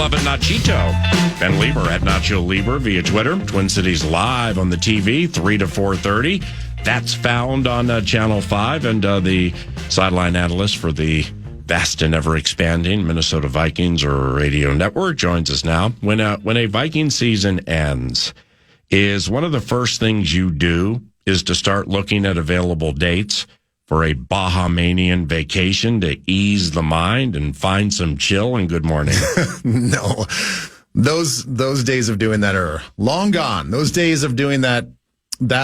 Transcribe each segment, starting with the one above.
Love It Nachito. Ben Leber at Nacho Leber via Twitter. Twin Cities Live on the TV, 3 to 4:30. That's found on Channel 5. And the sideline analyst for the vast and ever-expanding Minnesota Vikings or radio network joins us now. When a Viking season ends, is one of the first things you do is to start looking at available dates for a Bahamanian vacation to ease the mind and find some chill and good morning? No. Those days of doing that are long gone. Those days of doing that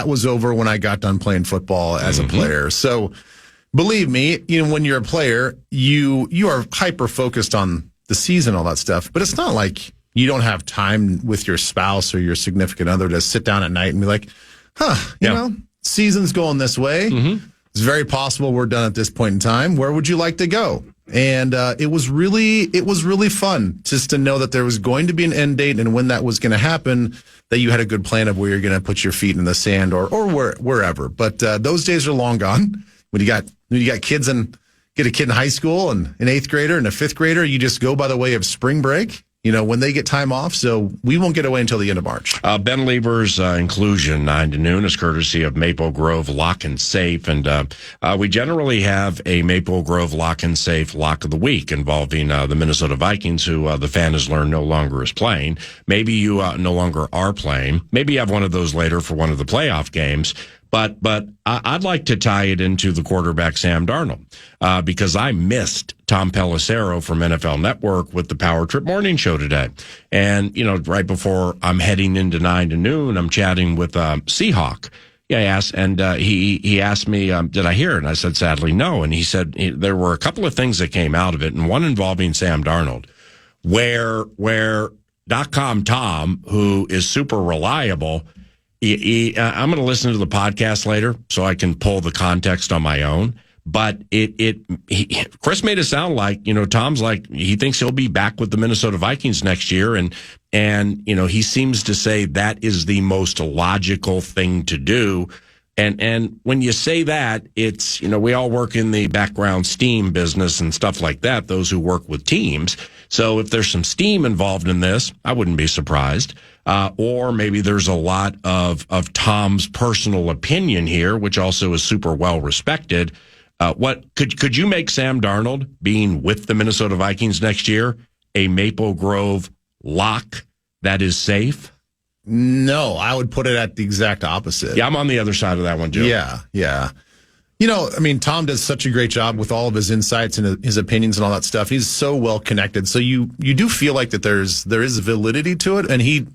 was over when I got done playing football as a player. So believe me, when you're a player, you are hyper focused on the season, all that stuff. But it's not like you don't have time with your spouse or your significant other to sit down at night and be like, you know, season's going this way. It's very possible we're done at this point in time. Where would you like to go? And it was really fun just to know that there was going to be an end date, and when that was going to happen, that you had a good plan of where you're going to put your feet in the sand or wherever. But those days are long gone. When you got kids and get a kid in high school and an 8th grader and a 5th grader, you just go by the way of spring break. When they get time off, so we won't get away until the end of March. Ben Leber's inclusion, 9 to noon, is courtesy of Maple Grove Lock and Safe. And we generally have a Maple Grove Lock and Safe Lock of the Week involving the Minnesota Vikings, who the fan has learned no longer is playing. Maybe you no longer are playing. Maybe you have one of those later for one of the playoff games. But I'd like to tie it into the quarterback, Sam Darnold, because I missed Tom Pelissero from NFL Network with the Power Trip Morning Show today. And, right before I'm heading into 9 to noon, I'm chatting with Seahawk. Yeah, he asked me, did I hear it? And I said, sadly, no. And he said there were a couple of things that came out of it, and one involving Sam Darnold, where .com Tom, who is super reliable, I'm going to listen to the podcast later so I can pull the context on my own. But Chris made it sound like, Tom's like, he thinks he'll be back with the Minnesota Vikings next year. And he seems to say that is the most logical thing to do. And when you say that, it's, we all work in the background steam business and stuff like that, those who work with teams. So if there's some steam involved in this, I wouldn't be surprised. Or maybe there's a lot of Tom's personal opinion here, which also is super well respected. What could you make Sam Darnold being with the Minnesota Vikings next year a Maple Grove lock that is safe? No, I would put it at the exact opposite. Yeah, I'm on the other side of that one, Joe. Yeah. Tom does such a great job with all of his insights and his opinions and all that stuff. He's so well connected. So you do feel like that there is validity to it, and he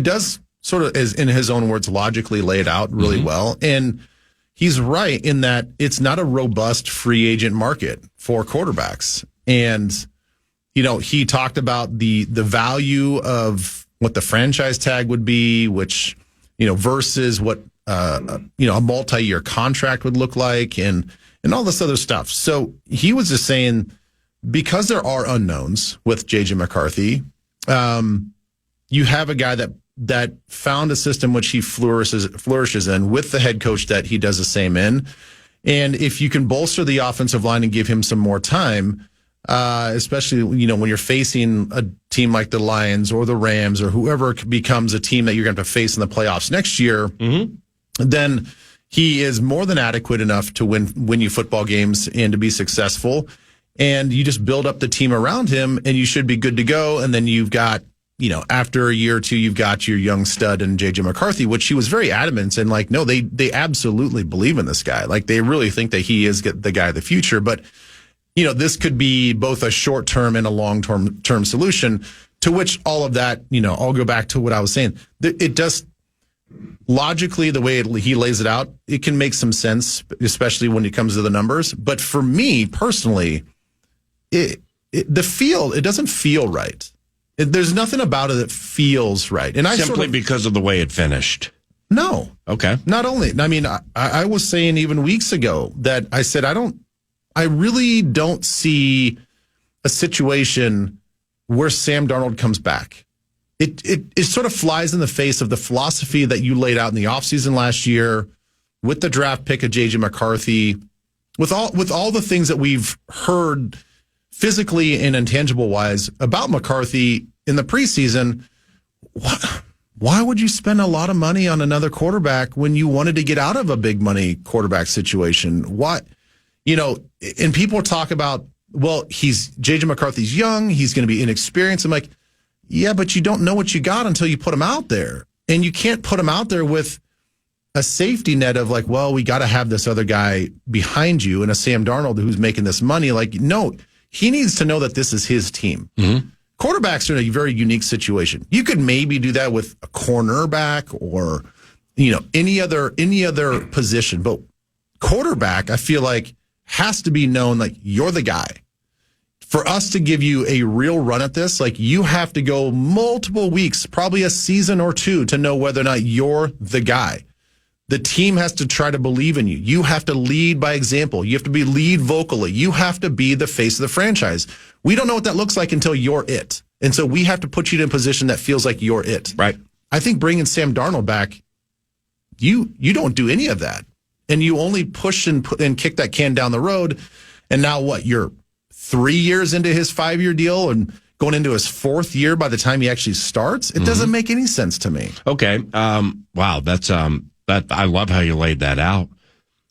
does sort of, as in his own words, logically lay it out really well. And he's right in that it's not a robust free agent market for quarterbacks. And, he talked about the value of what the franchise tag would be, which, versus what, a multi-year contract would look like and all this other stuff. So he was just saying, because there are unknowns with J.J. McCarthy, you have a guy that found a system which he flourishes in with the head coach that he does the same in. And if you can bolster the offensive line and give him some more time, especially, when you're facing a team like the Lions or the Rams or whoever becomes a team that you're going to have to face in the playoffs next year, then he is more than adequate enough to win you football games and to be successful. And you just build up the team around him and you should be good to go. And then you've got, after a year or two, you've got your young stud and J.J. McCarthy, which he was very adamant and like, no, they absolutely believe in this guy. Like they really think that he is the guy of the future. But, this could be both a short-term and a long-term solution, to which all of that, I'll go back to what I was saying. It does logically, the way he lays it out, it can make some sense, especially when it comes to the numbers. But for me personally, it doesn't feel right. There's nothing about it that feels right. And simply because of the way it finished. No. Okay. Not only, I was saying even weeks ago that I said, I really don't see a situation where Sam Darnold comes back. It sort of flies in the face of the philosophy that you laid out in the offseason last year with the draft pick of J.J. McCarthy, with all the things that we've heard physically and intangible wise about McCarthy. in the preseason, why would you spend a lot of money on another quarterback when you wanted to get out of a big money quarterback situation? What, and people talk about, well, JJ McCarthy's young, he's going to be inexperienced. I'm like, yeah, but you don't know what you got until you put him out there. And you can't put him out there with a safety net of like, well, we got to have this other guy behind you and a Sam Darnold who's making this money. Like, no, he needs to know that this is his team. Mm-hmm. Quarterbacks are in a very unique situation. You could maybe do that with a cornerback or, any other position. But quarterback, I feel like, has to be known like you're the guy. For us to give you a real run at this, like you have to go multiple weeks, probably a season or two to know whether or not you're the guy. The team has to try to believe in you. You have to lead by example. You have to lead vocally. You have to be the face of the franchise. We don't know what that looks like until you're it. And so we have to put you in a position that feels like you're it. Right. I think bringing Sam Darnold back, you don't do any of that. And you only push and kick that can down the road. And now what? You're 3 years into his 5-year deal and going into his 4th year by the time he actually starts? It doesn't make any sense to me. Okay. Wow. That's that I love how you laid that out.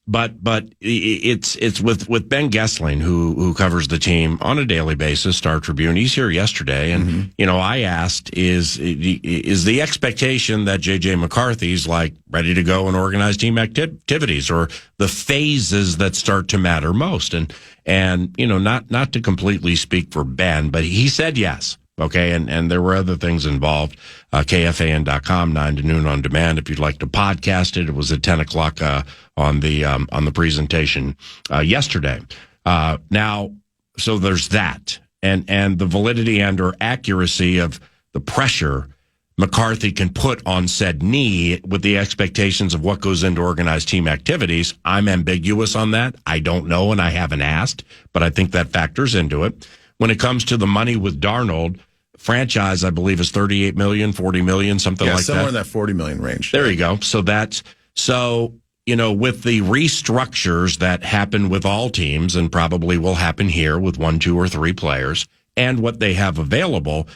But it's with Ben Gessling, who covers the team on a daily basis, Star Tribune. He's here yesterday, and I asked, is the expectation that JJ McCarthy's like ready to go and organize team activities, or the phases that start to matter most? And not to completely speak for Ben, but he said yes. Okay, and there were other things involved. KFAN.com, 9 to noon on demand. If you'd like to podcast it, it was at 10 o'clock on the presentation yesterday. Now, so there's that, and the validity and or accuracy of the pressure McCarthy can put on said knee with the expectations of what goes into organized team activities. I'm ambiguous on that. I don't know, and I haven't asked, but I think that factors into it. When it comes to the money with Darnold, franchise, I believe, is $38 million, $40 million, something like that. Somewhere in that $40 million range. There you go. So with the restructures that happen with all teams and probably will happen here with 1, 2, or 3 players and what they have available,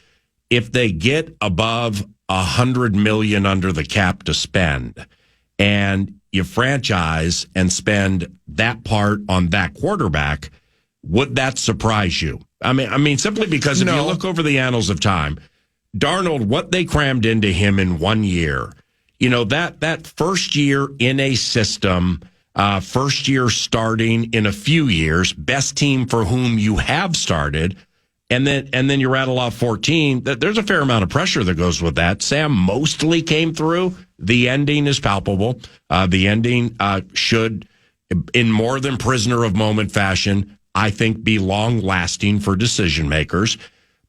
if they get above $100 million under the cap to spend and you franchise and spend that part on that quarterback, would that surprise you? I mean, simply because if you look over the annals of time, Darnold, what they crammed into him in 1 year, that first year in a system, first year starting in a few years, best team for whom you have started, and then you rattle off 14. There's a fair amount of pressure that goes with that. Sam mostly came through. The ending is palpable. The ending should, in more than prisoner of moment fashion, I think, be long-lasting for decision makers.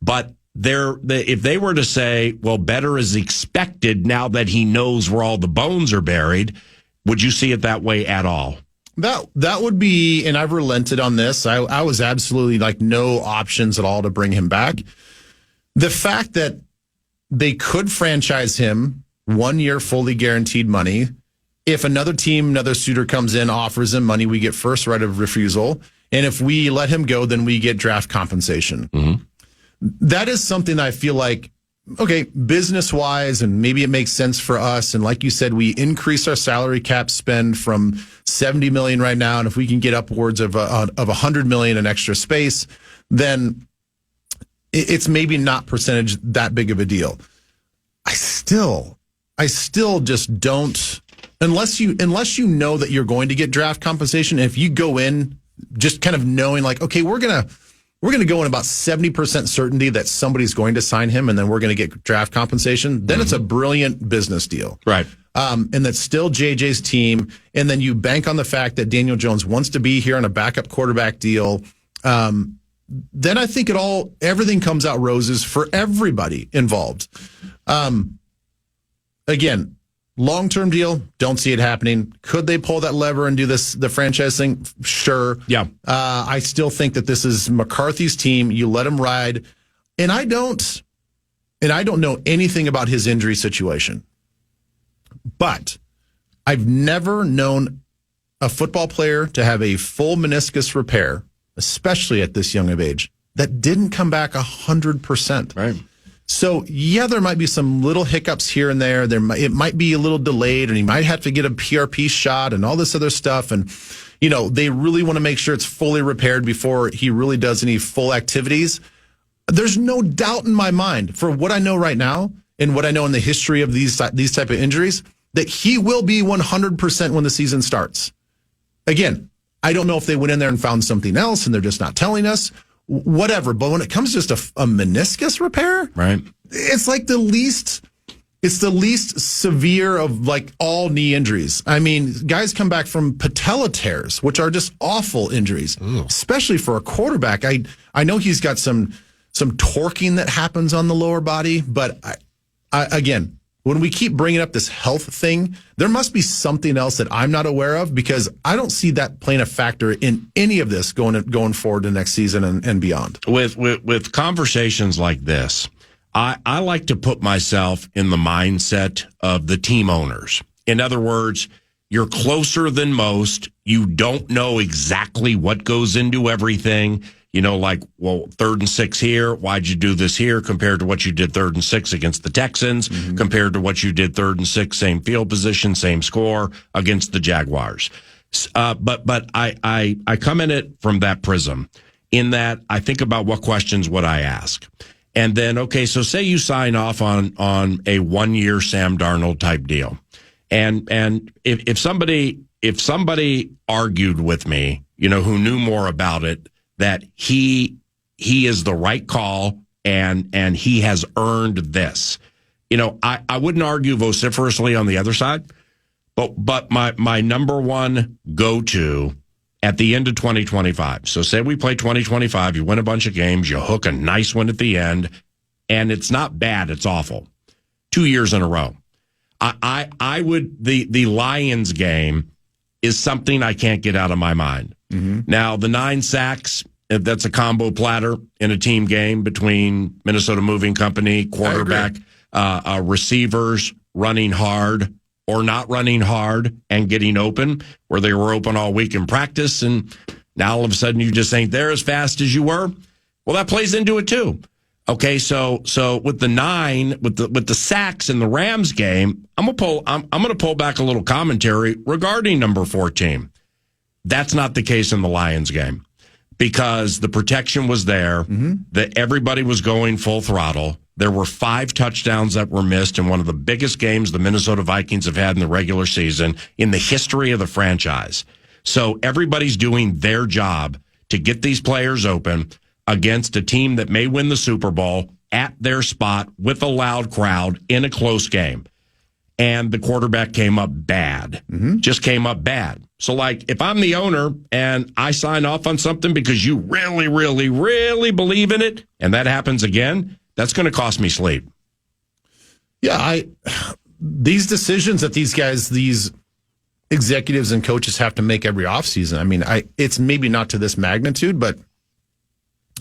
But if they were to say, well, better is expected now that he knows where all the bones are buried, would you see it that way at all? That would be, and I've relented on this. I was absolutely like no options at all to bring him back. The fact that they could franchise him 1 year fully guaranteed money. If another team, another suitor comes in, offers him money, we get first right of refusal. And if we let him go, then we get draft compensation. Mm-hmm. That is something I feel like, okay, business-wise, and maybe it makes sense for us. And like you said, we increase our salary cap spend from $70 million right now. And if we can get upwards of $100 million in extra space, then it's maybe not percentage that big of a deal. I still just don't, unless you know that you're going to get draft compensation. If you go in just kind of knowing like, okay, we're gonna go in about 70% certainty that somebody's going to sign him, and then we're going to get draft compensation, then it's a brilliant business deal. Right. And that's still JJ's team. And then you bank on the fact that Daniel Jones wants to be here on a backup quarterback deal. Then I think everything comes out roses for everybody involved. Again, long-term deal, don't see it happening. Could they pull that lever and do the franchise thing? Sure. Yeah. I still think that this is McCarthy's team. You let him ride. And I don't know anything about his injury situation. But I've never known a football player to have a full meniscus repair, especially at this young of age, that didn't come back 100%. Right. So, yeah, there might be some little hiccups here and there. It might be a little delayed, and he might have to get a PRP shot and all this other stuff. And, they really want to make sure it's fully repaired before he really does any full activities. There's no doubt in my mind, for what I know right now and what I know in the history of these type of injuries, that he will be 100% when the season starts. Again, I don't know if they went in there and found something else and they're just not telling us. Whatever, but when it comes to just a meniscus repair, right? It's like the least severe of like all knee injuries. I mean, guys come back from patella tears, which are just awful injuries, especially for a quarterback. I know he's got some torquing that happens on the lower body, but I again, when we keep bringing up this health thing, there must be something else that I'm not aware of, because I don't see that playing a factor in any of this going forward to next season and beyond. With conversations like this, I like to put myself in the mindset of the team owners. In other words, you're closer than most. You don't know exactly what goes into everything. Like, well, 3rd and 6 here. Why'd you do this here compared to what you did 3rd and 6 against the Texans, compared to what you did 3rd and 6, same field position, same score against the Jaguars. But I come in it from that prism, in that I think about what questions would I ask. And then, okay, so say you sign off on a 1-year Sam Darnold type deal. And if somebody argued with me, who knew more about it, that he is the right call and he has earned this. I wouldn't argue vociferously on the other side, but my number one go-to at the end of 2025. So say we play 2025, you win a bunch of games, you hook a nice one at the end, and it's not bad, it's awful. 2 years in a row. I would, the Lions game is something I can't get out of my mind. Now, the 9 sacks, that's a combo platter in a team game between Minnesota Moving Company, quarterback, receivers running hard or not running hard and getting open, where they were open all week in practice, and now all of a sudden you just ain't there as fast as you were. Well, that plays into it too. Okay, so with the 9, with the sacks in the Rams game, I'm gonna pull back a little commentary regarding number 14. That's not the case in the Lions game, because the protection was there, that everybody was going full throttle. There were 5 touchdowns that were missed in one of the biggest games the Minnesota Vikings have had in the regular season in the history of the franchise. So everybody's doing their job to get these players open against a team that may win the Super Bowl at their spot with a loud crowd in a close game. And the quarterback came up bad, just came up bad. So, like, if I'm the owner and I sign off on something because you really, really, really believe in it, and that happens again, that's going to cost me sleep. Yeah, these decisions that these executives and coaches have to make every offseason, I mean, it's maybe not to this magnitude, but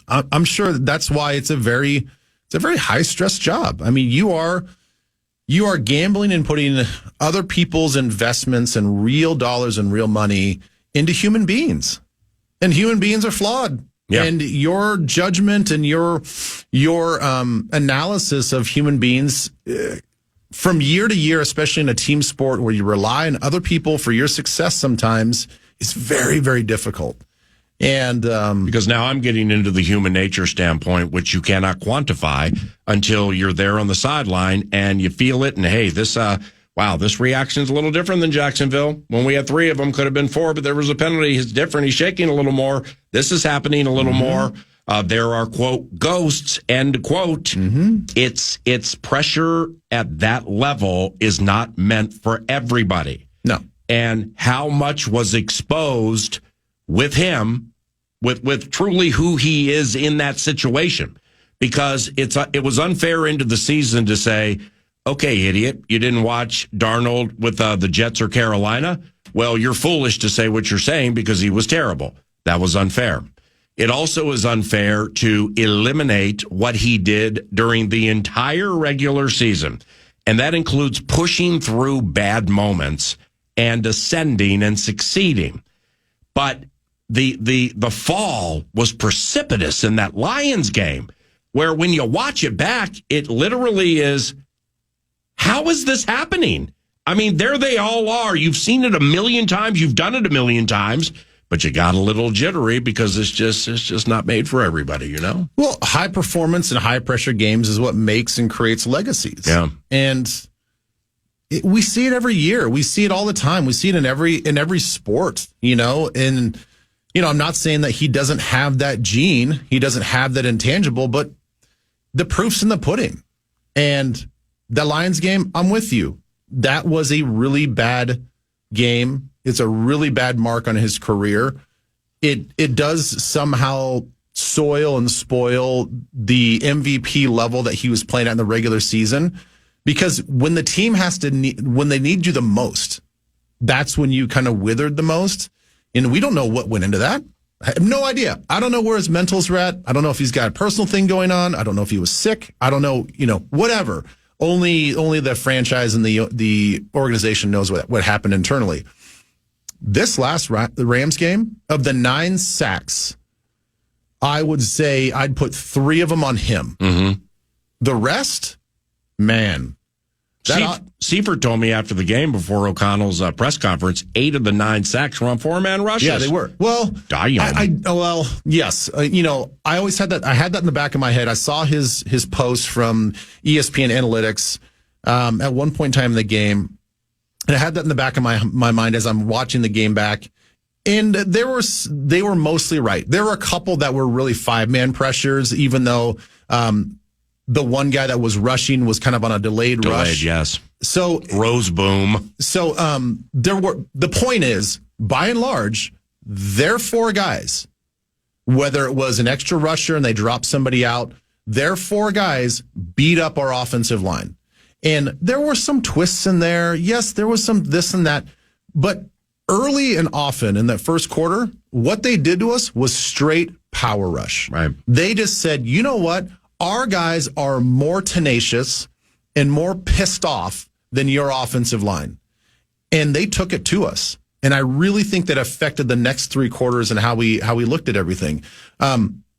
I'm sure that's why it's a very high stress job. I mean, you are gambling and putting other people's investments and real dollars and real money into human beings. And human beings are flawed. Yeah. And your judgment and your analysis of human beings from year to year, especially in a team sport where you rely on other people for your success sometimes, is very, very difficult. And because now I'm getting into the human nature standpoint, which you cannot quantify until you're there on the sideline and you feel it. And hey, this reaction is a little different than Jacksonville. When we had 3 of them, could have been 4, but there was a penalty. He's different. He's shaking a little more. This is happening a little more. There are, quote, ghosts, end quote. It's pressure at that level is not meant for everybody. No. And how much was exposed with him, with truly who he is in that situation, because it was unfair into the season to say, okay, idiot, you didn't watch Darnold with the Jets or Carolina. Well, you're foolish to say what you're saying because he was terrible. That was unfair. It also is unfair to eliminate what he did during the entire regular season, and that includes pushing through bad moments and ascending and succeeding. But the fall was precipitous in that Lions game, where when you watch it back, it literally is, how is this happening? I mean, there they all are. You've seen it a million times. You've done it a million times, but you got a little jittery because it's just not made for everybody, you know? Well, high performance and high pressure games is what makes and creates legacies. Yeah. And we see it every year. We see it all the time. We see it in every sport, you know? And, you know, I'm not saying that he doesn't have that gene. He doesn't have that intangible, but the proof's in the pudding. And the Lions game, I'm with you. That was a really bad game. It's a really bad mark on his career. It does somehow soil and spoil the MVP level that he was playing at in the regular season, because when the team when they need you the most, that's when you kind of withered the most. And we don't know what went into that. I have no idea. I don't know where his mentals are at. I don't know if he's got a personal thing going on. I don't know if he was sick. I don't know, you know, whatever. Only the franchise and the organization knows what happened internally. This last Rams game, of the 9 sacks, I would say I'd put 3 of them on him. Mm-hmm. The rest, man. Seifert told me after the game before O'Connell's press conference, 8 of the 9 sacks were on 4-man rushes. Yeah, they were. Well, yes. You know, I always had that. I had that in the back of my head. I saw his post from ESPN Analytics at one point in time in the game, and I had that in the back of my mind as I'm watching the game back. And they were mostly right. There were a couple that were really 5-man pressures, even though the one guy that was rushing was kind of on a delayed rush. Yes. So Rose boom. So the point is, by and large, their 4 guys, whether it was an extra rusher and they dropped somebody out, their 4 guys beat up our offensive line. And there were some twists in there. Yes, there was some this and that. But early and often in that first quarter, what they did to us was straight power rush. Right. They just said, you know what? Our guys are more tenacious and more pissed off than your offensive line. And they took it to us. And I really think that affected the next 3 quarters and how we looked at everything.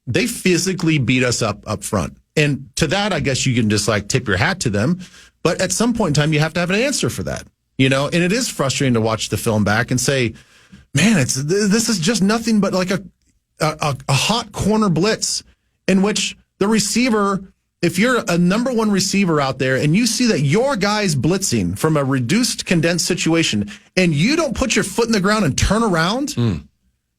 They physically beat us up front. And to that, I guess you can just like tip your hat to them. But at some point in time, you have to have an answer for that. You know, and it is frustrating to watch the film back and say, man, this is just nothing but like a hot corner blitz in which the receiver, if you're a number 1 receiver out there and you see that your guy's blitzing from a reduced, condensed situation and you don't put your foot in the ground and turn around,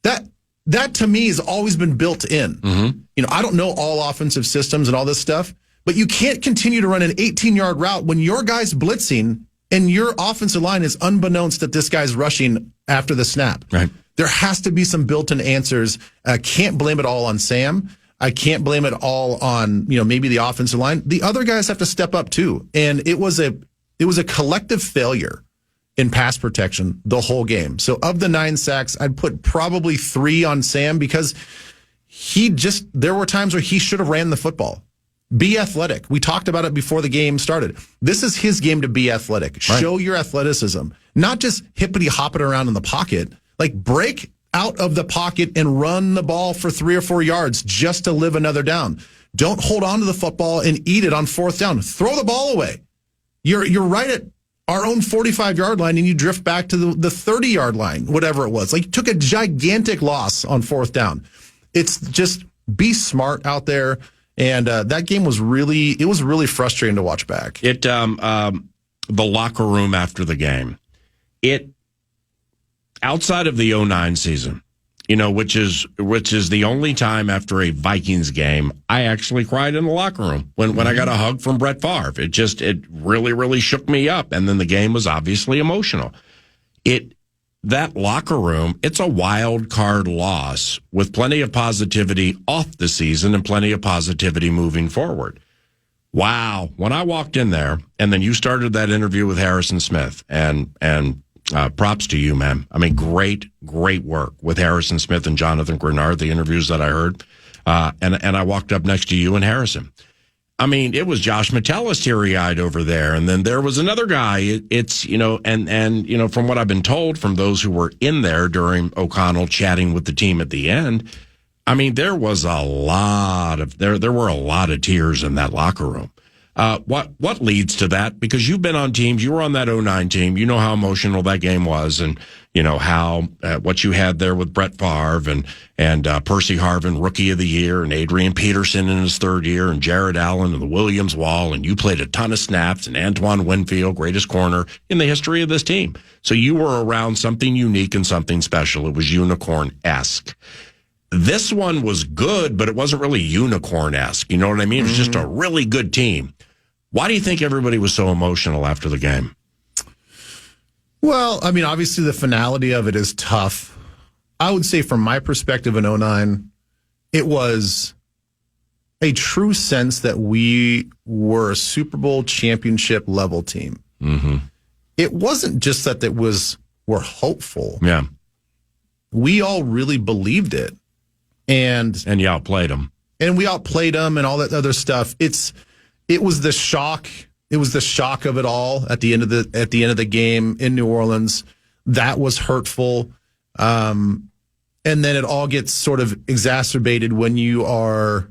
that to me has always been built in. Mm-hmm. You know, I don't know all offensive systems and all this stuff, but you can't continue to run an 18-yard route when your guy's blitzing and your offensive line is unbeknownst that this guy's rushing after the snap. Right. There has to be some built-in answers. I can't blame it all on Sam. I can't blame it all on, you know, maybe the offensive line. The other guys have to step up too. And it was a collective failure in pass protection the whole game. So of the 9 sacks, I'd put probably 3 on Sam because there were times where he should have ran the football. Be athletic. We talked about it before the game started. This is his game to be athletic. Right. Show your athleticism, not just hippity hopping around in the pocket. Like break out of the pocket and run the ball for 3 or 4 yards just to live another down. Don't hold on to the football and eat it on 4th down. Throw the ball away. You're right at our own 45-yard line and you drift back to the 30-yard line, whatever it was. Like you took a gigantic loss on 4th down. It's just be smart out there. And that game was really frustrating to watch back. The locker room after the game, outside of the 2009 season, you know, which is the only time after a Vikings game I actually cried in the locker room when I got a hug from Brett Favre. It really, really shook me up. And then the game was obviously emotional. That locker room, it's a wild card loss with plenty of positivity off the season and plenty of positivity moving forward. Wow. When I walked in there and then you started that interview with Harrison Smith and props to you, man. I mean, great work with Harrison Smith and Jonathan Grenard, the interviews that I heard. And I walked up next to you and Harrison. I mean, it was Josh Metellus teary-eyed over there. And then there was another guy. It's, you know, and you know, from what I've been told from those who were in there during O'Connell chatting with the team at the end, I mean, there was a lot of there were a lot of tears in that locker room. What leads to that? Because you've been on teams, you were on that '09 team. You know how emotional that game was, and you know how what you had there with Brett Favre and Percy Harvin, Rookie of the Year, and Adrian Peterson in his third year, and Jared Allen and the Williams Wall, and you played a ton of snaps, and Antoine Winfield, greatest corner in the history of this team. So you were around something unique and something special. It was unicorn-esque. This one was good, but it wasn't really unicorn-esque. You know what I mean? It was just a really good team. Why do you think everybody was so emotional after the game? Well, I mean, obviously the finality of it is tough. I would say from my perspective in '09, it was a true sense that we were a Super Bowl championship level team. Mm-hmm. It wasn't just that we're hopeful. Yeah. We all really believed it. And you outplayed them. And we outplayed them and all that other stuff. It was the shock. It was the shock of it all at the end of the game in New Orleans. That was hurtful. And then it all gets sort of exacerbated when you are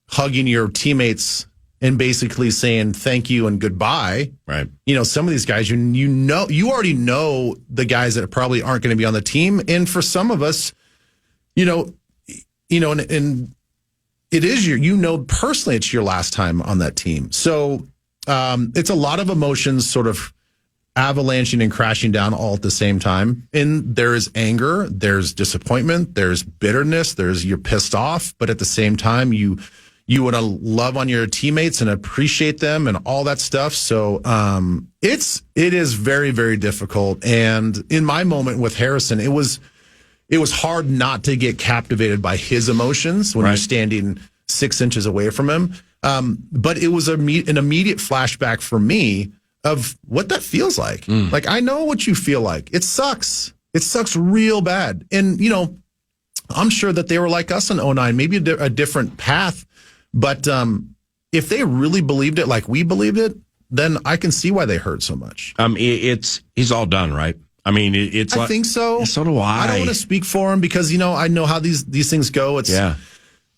hugging your teammates and basically saying thank you and goodbye. Right. You know, some of these guys, you already know the guys that probably aren't going to be on the team. And for some of us, and it is personally, it's your last time on that team. So it's a lot of emotions sort of avalanching and crashing down all at the same time. And there is anger, there's disappointment, there's bitterness, you're pissed off, but at the same time, you want to love on your teammates and appreciate them and all that stuff. So it is very, very difficult. And in my moment with Harrison, it was hard not to get captivated by his emotions when you're standing 6 inches away from him. But it was an immediate flashback for me of what that feels like. Like, I know what you feel like. It sucks. It sucks real bad. And, I'm sure that they were like us in '09, maybe a different path. But if they really believed it like we believed it, then I can see why they hurt so much. He's all done, right? I mean, I think so. So do I. I don't want to speak for him because, I know how these things go.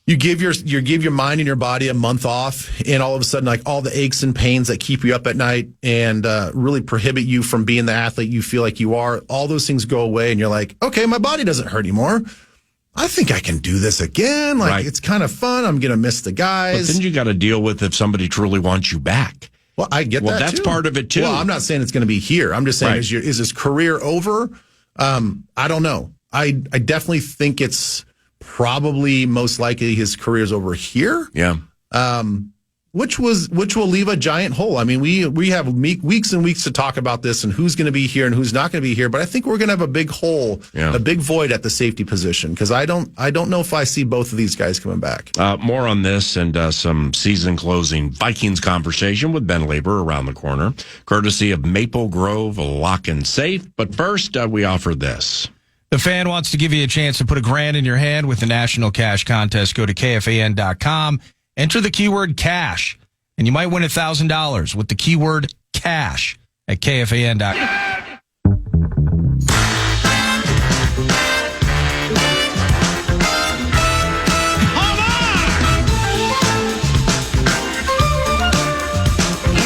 You give your mind and your body a month off, and all of a sudden, like, all the aches and pains that keep you up at night and really prohibit you from being the athlete you feel like you are, all those things go away, and you're like, okay, my body doesn't hurt anymore. I think I can do this again. Like, It's kind of fun. I'm going to miss the guys. But then you got to deal with if somebody truly wants you back. Well, I get that. Well, that's too. Part of it too. Well, I'm not saying it's going to be here. I'm just saying, is his career over? I don't know. I definitely think it's probably most likely his career's over here. Yeah. Which will leave a giant hole. I mean, we have weeks and weeks to talk about this and who's going to be here and who's not going to be here. But I think we're going to have a big hole, a big void at the safety position because I don't know if I see both of these guys coming back. More on this and some season closing Vikings conversation with Ben Leber around the corner, courtesy of Maple Grove Lock and Safe. But first, we offer this. The Fan wants to give you a chance to put $1,000 in your hand with the National Cash Contest. Go to KFAN.com. Enter the keyword cash, and you might win $1,000 with the keyword cash at KFAN.com.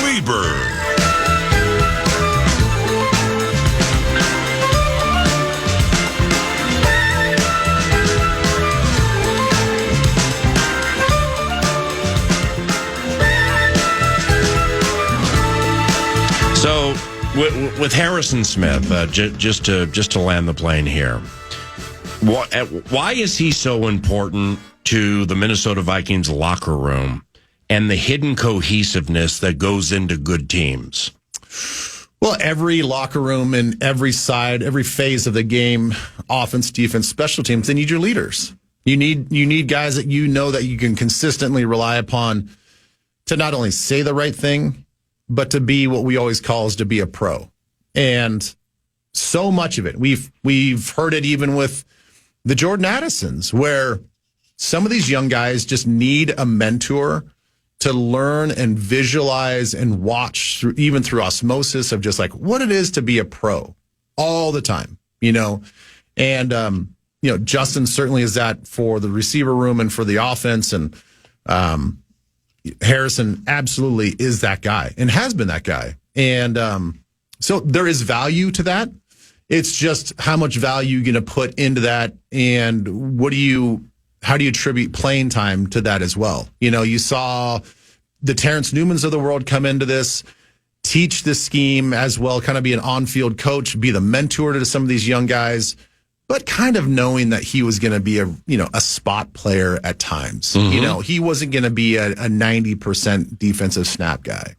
Leber. So, with Harrison Smith, just to land the plane here, why is he so important to the Minnesota Vikings locker room and the hidden cohesiveness that goes into good teams? Well, every locker room and every side, every phase of the game, offense, defense, special teams, they need your leaders. You need guys that that you can consistently rely upon to not only say the right thing, but to be what we always call is to be a pro. And so much of it, we've heard it even with the Jordan Addisons, where some of these young guys just need a mentor to learn and visualize and watch even through osmosis of just like what it is to be a pro all the time, And Justin certainly is that for the receiver room and for the offense, and Harrison absolutely is that guy and has been that guy. And so there is value to that. It's just how much value you're going to put into that, and how do you attribute playing time to that as well? You saw the Terrence Newmans of the world come into this, teach the scheme as well, kind of be an on-field coach, be the mentor to some of these young guys, but kind of knowing that he was going to be a spot player at times. Mm-hmm. He wasn't going to be a 90% defensive snap guy.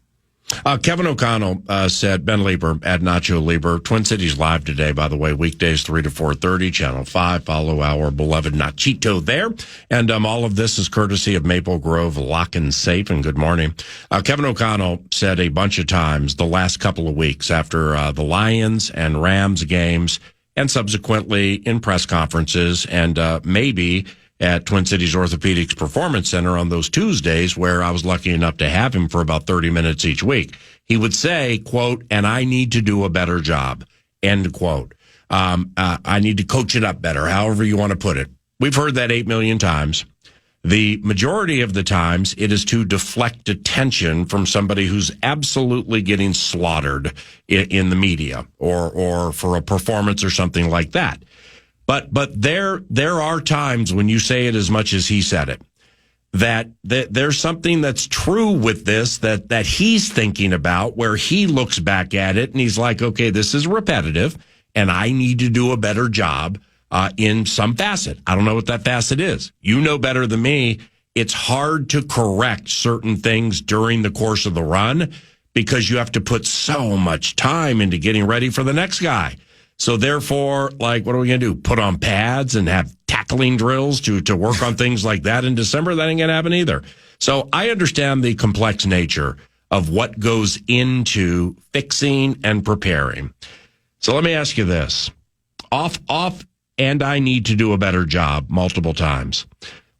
Kevin O'Connell said, Ben Leber at Nacho Leber, Twin Cities Live today, by the way, weekdays 3 to 4:30, Channel 5. Follow our beloved Nachito there. And all of this is courtesy of Maple Grove Lock and Safe. And good morning. Kevin O'Connell said a bunch of times the last couple of weeks after the Lions and Rams games, and subsequently in press conferences, and maybe at Twin Cities Orthopedics Performance Center on those Tuesdays, where I was lucky enough to have him for about 30 minutes each week. He would say, quote, "And I need to do a better job," end quote. I need to coach it up better, however you want to put it. We've heard that 8 million times. The majority of the times, it is to deflect attention from somebody who's absolutely getting slaughtered in the media or for a performance or something like that. But there are times when you say it as much as he said it, that there's something that's true with this that he's thinking about, where he looks back at it and he's like, okay, this is repetitive and I need to do a better job in some facet. I don't know what that facet is. You know better than me. It's hard to correct certain things during the course of the run because you have to put so much time into getting ready for the next guy. So therefore, what are we going to do? Put on pads and have tackling drills to work on things like that in December? That ain't going to happen either. So I understand the complex nature of what goes into fixing and preparing. So let me ask you this. Off, and I need to do a better job multiple times.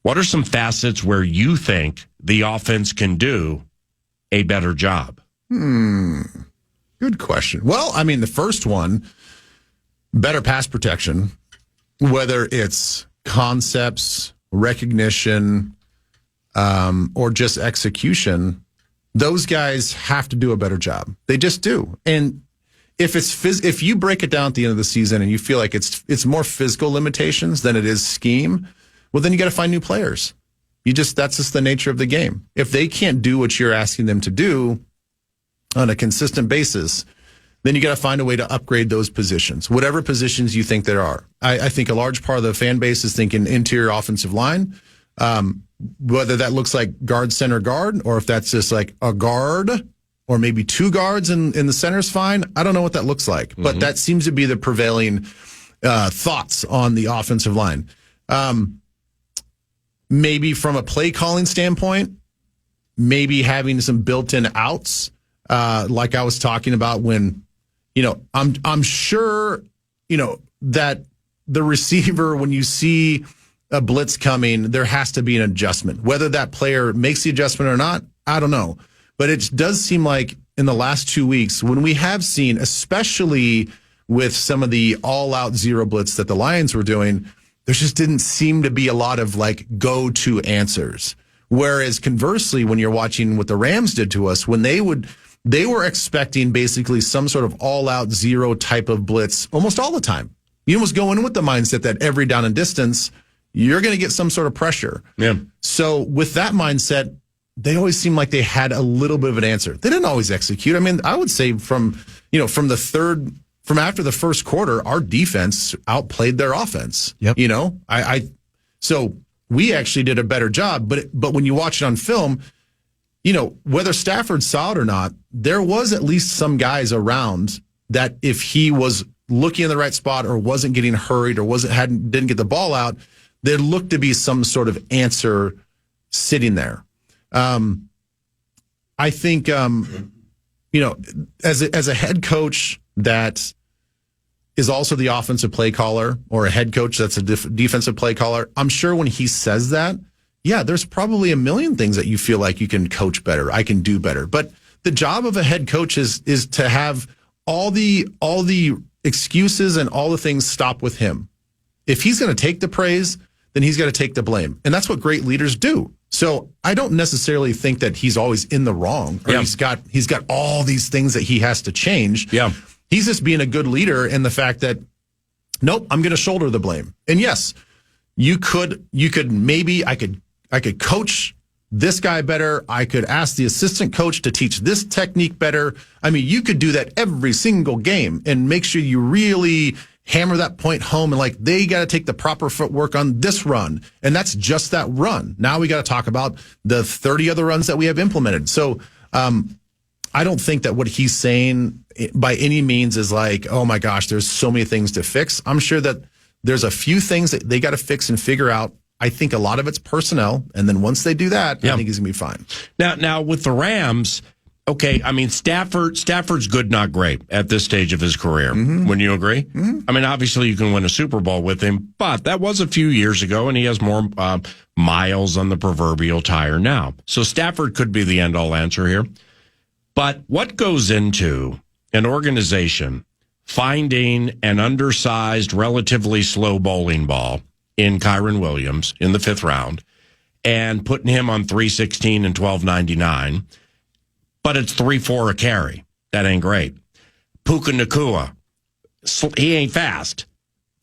What are some facets where you think the offense can do a better job? Good question. Well, the first one, better pass protection, whether it's concepts, recognition, or just execution. Those guys have to do a better job. They just do. And if you break it down at the end of the season and you feel like it's more physical limitations than it is scheme, well, then you got to find new players. That's just the nature of the game. If they can't do what you're asking them to do on a consistent basis, then you got to find a way to upgrade those positions, whatever positions you think there are. I think a large part of the fan base is thinking interior offensive line, whether that looks like guard, center, guard, or if that's just like a guard or maybe two guards and the center's fine. I don't know what that looks like, but that seems to be the prevailing thoughts on the offensive line. Maybe from a play calling standpoint, maybe having some built-in outs, like I was talking about when, I'm sure, that the receiver, when you see a blitz coming, there has to be an adjustment. Whether that player makes the adjustment or not, I don't know. But it does seem like in the last 2 weeks, when we have seen, especially with some of the all-out zero blitz that the Lions were doing, there just didn't seem to be a lot of go-to answers. Whereas conversely, when you're watching what the Rams did to us, when they were expecting basically some sort of all-out zero type of blitz almost all the time. You almost go in with the mindset that every down and distance, you're going to get some sort of pressure. Yeah. So with that mindset, they always seemed like they had a little bit of an answer. They didn't always execute. I would say from after the first quarter, our defense outplayed their offense. Yep. So we actually did a better job. But when you watch it on film, whether Stafford saw it or not, there was at least some guys around that if he was looking in the right spot or wasn't getting hurried or didn't get the ball out, there looked to be some sort of answer sitting there. I think, as a head coach that is also the offensive play caller, or a head coach that's a defensive play caller, I'm sure when he says that, yeah, there's probably a million things that you feel like you can coach better, I can do better. But the job of a head coach is to have all the excuses and all the things stop with him. if he's going to take the praise, then he's got to take the blame. And that's what great leaders do. So I don't necessarily think that he's always in the wrong, or he's got all these things that he has to change. Yeah. He's just being a good leader, and the fact that, nope, I'm going to shoulder the blame. And yes, you could maybe I could coach this guy better. I could ask the assistant coach to teach this technique better. I mean, you could do that every single game and make sure you really hammer that point home, and like, they got to take the proper footwork on this run. And that's just that run. Now we got to talk about the 30 other runs that we have implemented. So, I don't think that what he's saying by any means is like, oh my gosh, there's so many things to fix. I'm sure that there's a few things that they got to fix and figure out. I think a lot of it's personnel. And then once they do that, I think he's going to be fine. Now with the Rams, okay, I mean, Stafford's good, not great at this stage of his career. Mm-hmm. Wouldn't you agree? Mm-hmm. I mean, obviously you can win a Super Bowl with him, but that was a few years ago, and he has more miles on the proverbial tire now. So Stafford could be the end-all answer here. But what goes into an organization finding an undersized, relatively slow bowling ball in Kyron Williams in the 5th round and putting him on 316 and 1299, but it's 3-4 a carry. That ain't great. Puka Nacua, he ain't fast.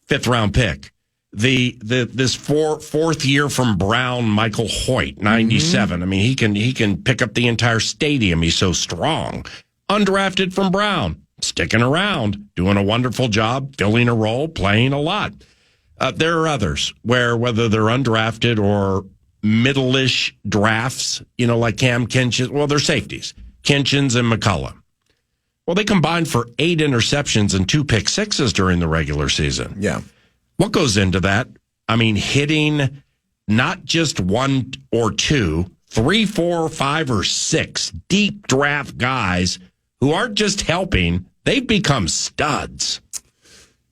5th round pick. This fourth year from Brown, Michael Hoyt, 97. Mm-hmm. I mean, he can pick up the entire stadium. He's so strong. Undrafted from Brown, sticking around, doing a wonderful job, filling a role, playing a lot. There are others where, whether they're undrafted or middle-ish drafts, like Cam Kinchins, well, they're safeties, Kinchins and McCullough. Well, they combined for 8 interceptions and 2 pick sixes during the regular season. Yeah. What goes into that? I mean, hitting not just 1 or 2, 3, 4, 5, or 6 deep draft guys who aren't just helping, they've become studs.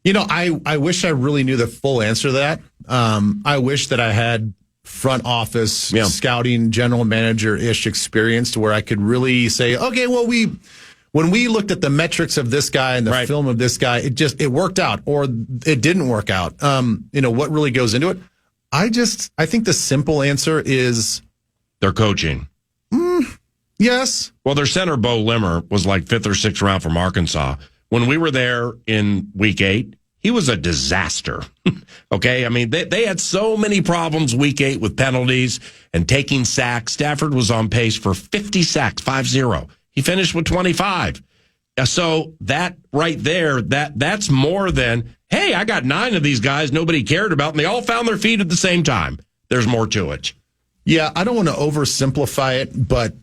I wish I really knew the full answer to that. I wish that I had front office scouting, general manager-ish experience to where I could really say, okay, well, when we looked at the metrics of this guy and the film of this guy, it worked out, or it didn't work out. What really goes into it? I think the simple answer is their coaching. Yes. Well, their center, Bo Limmer, was like 5th or 6th round from Arkansas. When we were there in week 8, he was a disaster. Okay? I mean, they had so many problems week 8 with penalties and taking sacks. Stafford was on pace for 50 sacks, 5-0. He finished with 25. So that right there, that's more than, hey, I got 9 of these guys nobody cared about, and they all found their feet at the same time. There's more to it. Yeah, I don't want to oversimplify it, but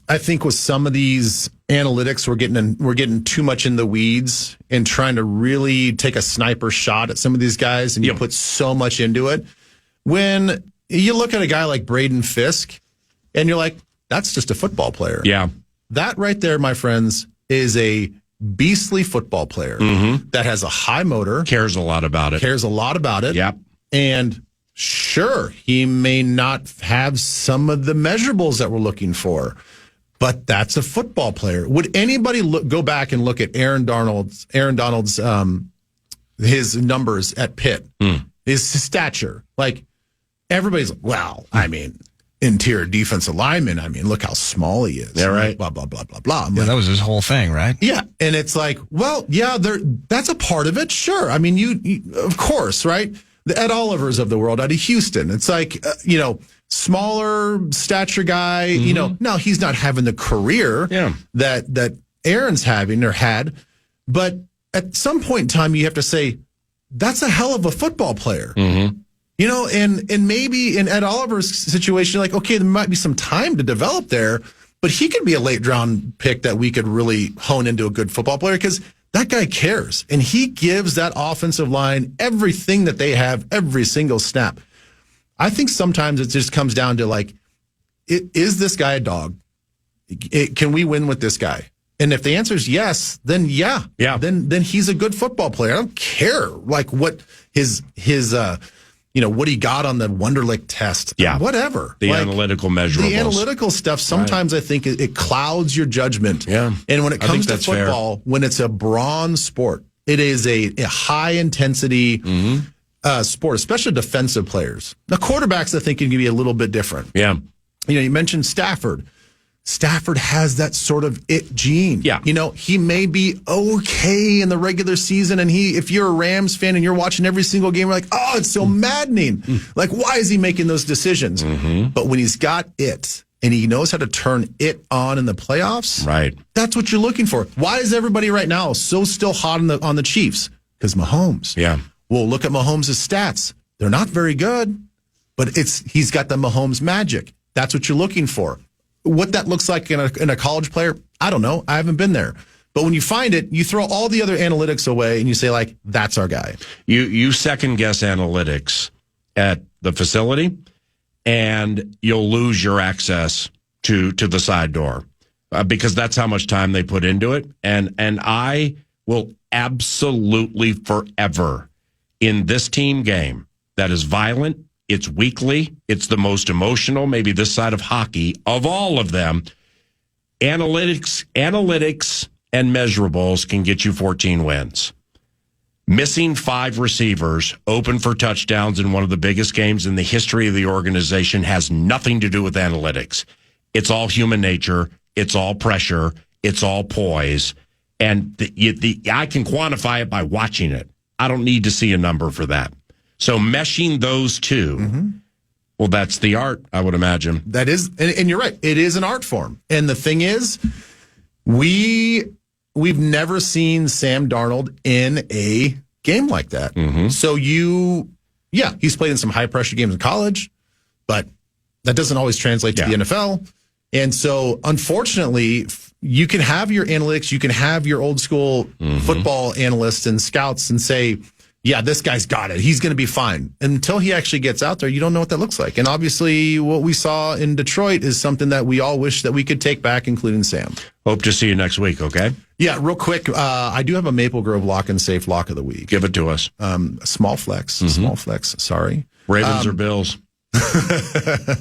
I think with some of these analytics, we're getting too much in the weeds and trying to really take a sniper shot at some of these guys, and you put so much into it. When you look at a guy like Braden Fisk, and you're like, that's just a football player. Yeah. That right there, my friends, is a beastly football player that has a high motor. Cares a lot about it. Yep. And sure, he may not have some of the measurables that we're looking for, but that's a football player. Would anybody go back and look at Aaron Donald's his numbers at Pitt, his stature? Like, everybody's like, well, I mean, interior defensive lineman, I mean, look how small he is. Yeah, right. Blah, blah, blah, blah, blah. That was his whole thing, right? Yeah. And it's like, well, yeah, that's a part of it. Sure. I mean, you of course, right? The Ed Olivers of the world out of Houston. It's like, smaller stature guy, no, he's not having the career that Aaron's having or had. But at some point in time, you have to say, that's a hell of a football player. Mm-hmm. And maybe in Ed Oliver's situation, like, okay, there might be some time to develop there, but he could be a late round pick that we could really hone into a good football player, because that guy cares. And he gives that offensive line everything that they have every single snap. I think sometimes it just comes down to, like, is this guy a dog? Can we win with this guy? And if the answer is yes, then then he's a good football player. I don't care, like, what his what he got on the Wonderlic test. Yeah. Whatever. The analytical measurables. The analytical stuff, sometimes I think it clouds your judgment. Yeah. And when it comes to football, when it's a brawn sport, It is a high intensity sport, especially defensive players. Now, quarterbacks, I think, can be a little bit different. Yeah. You mentioned Stafford. Stafford has that sort of it gene. Yeah. He may be okay in the regular season, and if you're a Rams fan and you're watching every single game, you're like, oh, it's so maddening. Like, why is he making those decisions? But when he's got it, and he knows how to turn it on in the playoffs, right? That's what you're looking for. Why is everybody right now so still hot on the Chiefs? Because Mahomes. Yeah. Well, look at Mahomes' stats. They're not very good, but he's got the Mahomes magic. That's what you're looking for. What that looks like in a college player, I don't know. I haven't been there. But when you find it, you throw all the other analytics away and you say, like, that's our guy. You second guess analytics at the facility, and you'll lose your access to the side door because that's how much time they put into it. And I will absolutely forever in this team game that is violent. It's weekly. It's the most emotional, maybe this side of hockey of all of them. Analytics and measurables can get you 14 wins. Missing 5 receivers open for touchdowns in one of the biggest games in the history of the organization has nothing to do with analytics. It's all human nature. It's all pressure. It's all poise. And I can quantify it by watching it. I don't need to see a number for that. So meshing those two, well, that's the art, I would imagine. That is, and you're right. It is an art form. And the thing is, we've never seen Sam Darnold in a game like that. So he's played in some high pressure games in college, but that doesn't always translate to the NFL. And so, unfortunately, you can have your analytics, you can have your old school football analysts and scouts and say, yeah, this guy's got it. He's going to be fine. Until he actually gets out there, you don't know what that looks like. And obviously, what we saw in Detroit is something that we all wish that we could take back, including Sam. Hope to see you next week, okay? Yeah, real quick. I do have a Maple Grove lock and safe lock of the week. Give it to us. Small flex. Small flex. Sorry. Ravens or Bills?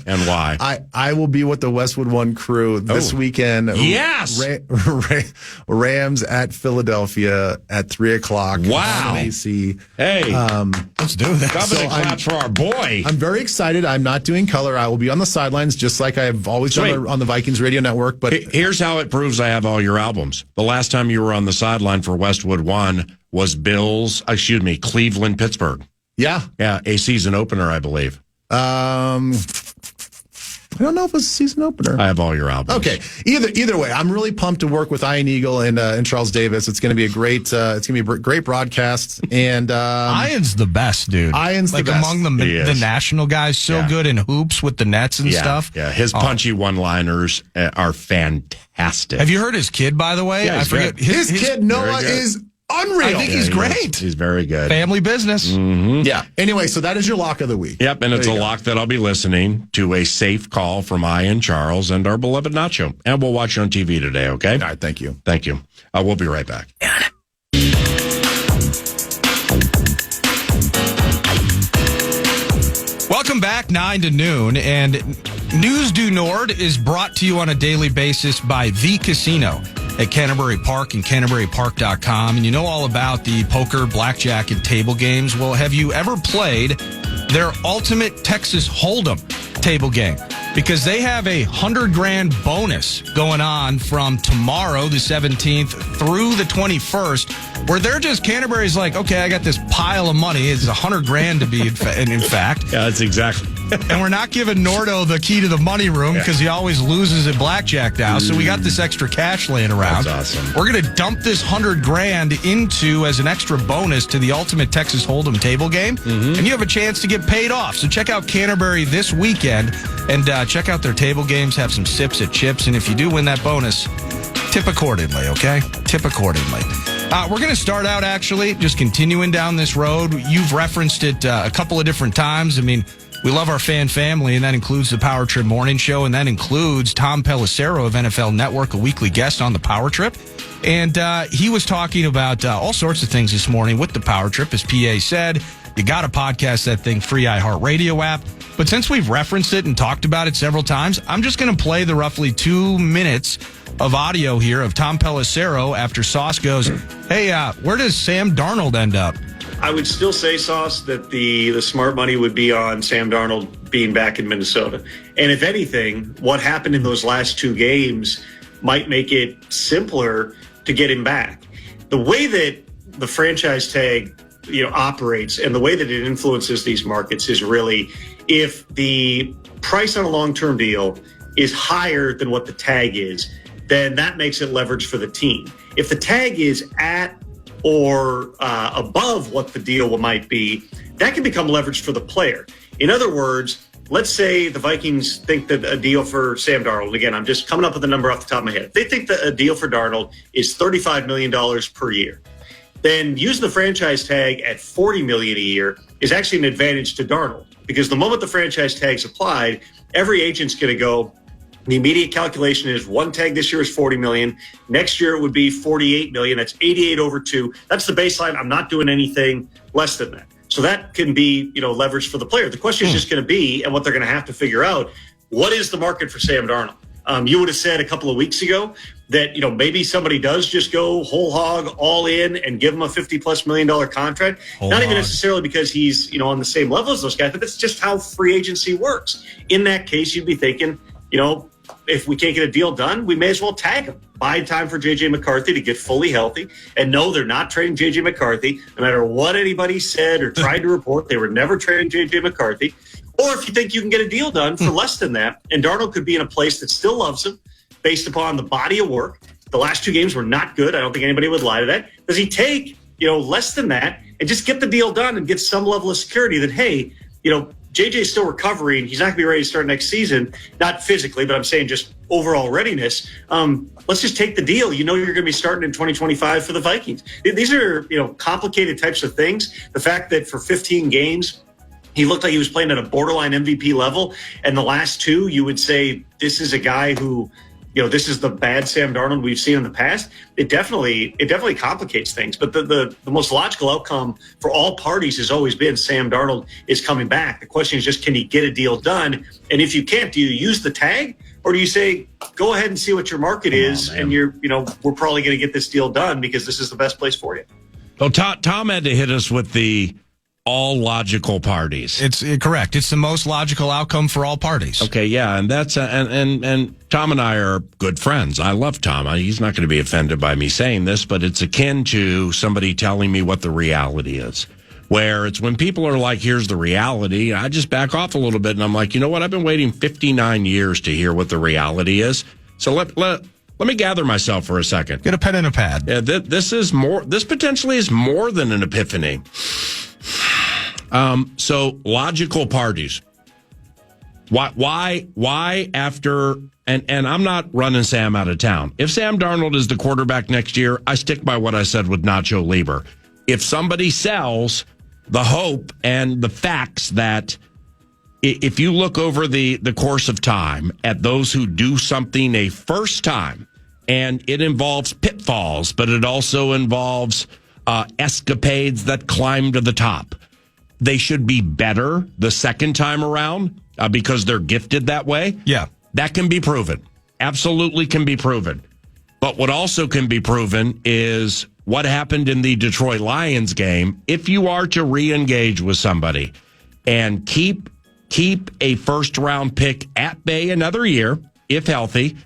And why? I will be with the Westwood One crew this weekend. Yes! Rams at Philadelphia at 3:00. Wow. On AC. Hey, let's do this. Covenant claps for our boy. I'm very excited. I'm not doing color. I will be on the sidelines just like I've always done on the Vikings radio network. But here's how it proves I have all your albums. The last time you were on the sideline for Westwood One was Cleveland, Pittsburgh. Yeah, a season opener, I believe. I don't know if it was a season opener. I have all your albums. Okay. Either way, I'm really pumped to work with Ian Eagle and Charles Davis. It's going to be a great great broadcast. And Ian's the best, dude. Ian's like the best. among the national guys, so good in hoops with the nets and stuff. Yeah, his punchy one-liners are fantastic. Have you heard his kid, by the way? Yeah, I forget his kid Noah is unreal. I think he's great. He's very good. Family business. Yeah. Anyway, so that is your lock of the week. Yep, and it's a lock that I'll be listening to a safe call from Ian, Charles, and our beloved Nacho. And we'll watch you on TV today, okay? All right, thank you. Thank you. We'll be right back. Welcome back, 9 to noon, and News du Nord is brought to you on a daily basis by The Casino at Canterbury Park and CanterburyPark.com. And you know all about the poker, blackjack, and table games. Well, have you ever played their Ultimate Texas Hold'em table game? Because they have a $100,000 bonus going on from tomorrow, the 17th, through the 21st, where they're just, Canterbury's like, okay, I got this pile of money. It's $100,000 to be, in fact. Yeah, that's exactly. And we're not giving Nordo the key to the money room because he always loses at blackjack now. So we got this extra cash laying around. That's awesome. We're going to dump this $100,000 into as an extra bonus to the Ultimate Texas Hold'em table game. And you have a chance to get paid off. So check out Canterbury this weekend and check out their table games. Have some sips at chips. And if you do win that bonus, tip accordingly, okay? Tip accordingly. We're going to start out, actually, just continuing down this road. You've referenced it a couple of different times. I mean, we love our fan family, and that includes the Power Trip Morning Show, and that includes Tom Pelissero of NFL Network, a weekly guest on the Power Trip. And he was talking about all sorts of things this morning with the Power Trip. As PA said, you got to podcast that thing, free iHeartRadio app. But since we've referenced it and talked about it several times, I'm just going to play the roughly 2 minutes of audio here of Tom Pelissero after Sauce goes, hey, where does Sam Darnold end up? I would still say, Sauce, that the smart money would be on Sam Darnold being back in Minnesota. And if anything, what happened in those last 2 games might make it simpler to get him back. The way that the franchise tag, operates and the way that it influences these markets is really if the price on a long-term deal is higher than what the tag is, then that makes it leverage for the team. If the tag is at or above what the deal might be, that can become leverage for the player. In other words, let's say the Vikings think that a deal for Sam Darnold, again, I'm just coming up with a number off the top of my head. If they think that a deal for Darnold is $35 million per year, then using the franchise tag at $40 million a year is actually an advantage to Darnold, because the moment the franchise tag's applied, every agent's going to go, the immediate calculation is one tag this year is $40 million. Next year it would be $48 million. That's 88 over 2. That's the baseline. I'm not doing anything less than that. So that can be, leverage for the player. The question is just going to be, and what they're going to have to figure out, what is the market for Sam Darnold? You would have said a couple of weeks ago that, maybe somebody does just go whole hog all in and give him a $50+ million contract. Not even necessarily because he's, on the same level as those guys, but that's just how free agency works. In that case, you'd be thinking, if we can't get a deal done, we may as well tag him. Buy time for J.J. McCarthy to get fully healthy. And no, they're not trading J.J. McCarthy. No matter what anybody said or tried to report, they were never trading J.J. McCarthy. Or if you think you can get a deal done for less than that, and Darnold could be in a place that still loves him based upon the body of work. The last 2 games were not good. I don't think anybody would lie to that. Does he take, less than that and just get the deal done and get some level of security that, hey, JJ's still recovering. He's not going to be ready to start next season, not physically, but I'm saying just overall readiness. Let's just take the deal. You're going to be starting in 2025 for the Vikings. These are, complicated types of things. The fact that for 15 games, he looked like he was playing at a borderline MVP level. And the last 2, you would say this is a guy who, this is the bad Sam Darnold we've seen in the past. It definitely complicates things. But the most logical outcome for all parties has always been Sam Darnold is coming back. The question is just, can he get a deal done? And if you can't, do you use the tag? Or do you say, go ahead and see what your market is, and we're probably going to get this deal done because this is the best place for you? Well, Tom had to hit us with the all logical parties. It's correct. It's the most logical outcome for all parties. Okay, yeah, and that's and Tom and I are good friends. I love Tom. He's not going to be offended by me saying this, but it's akin to somebody telling me what the reality is. Where it's when people are like, here's the reality, I just back off a little bit and I'm like, you know what? I've been waiting 59 years to hear what the reality is. So let me gather myself for a second. Get a pen and a pad. Yeah, this potentially is more than an epiphany. So logical parties. Why after, and I'm not running Sam out of town. If Sam Darnold is the quarterback next year, I stick by what I said with Nacho Leber. If somebody sells the hope and the facts that if you look over the course of time at those who do something a first time, and it involves pitfalls, but it also involves escapades that climb to the top. They should be better the second time around because they're gifted that way. Yeah. That can be proven. Absolutely can be proven. But what also can be proven is what happened in the Detroit Lions game. If you are to re-engage with somebody and keep a first-round pick at bay another year, if healthy,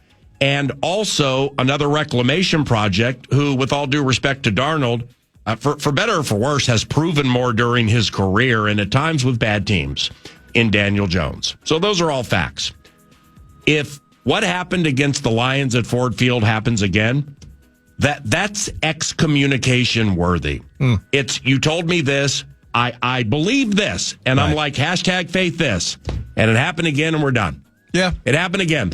and also another reclamation project who, with all due respect to Darnold, for better or for worse, has proven more during his career and at times with bad teams in Daniel Jones. So those are all facts. If what happened against the Lions at Ford Field happens again, that's excommunication worthy. It's, you told me this, I believe this, and right. I'm like, hashtag faith this. And it happened again and we're done. Yeah. It happened again.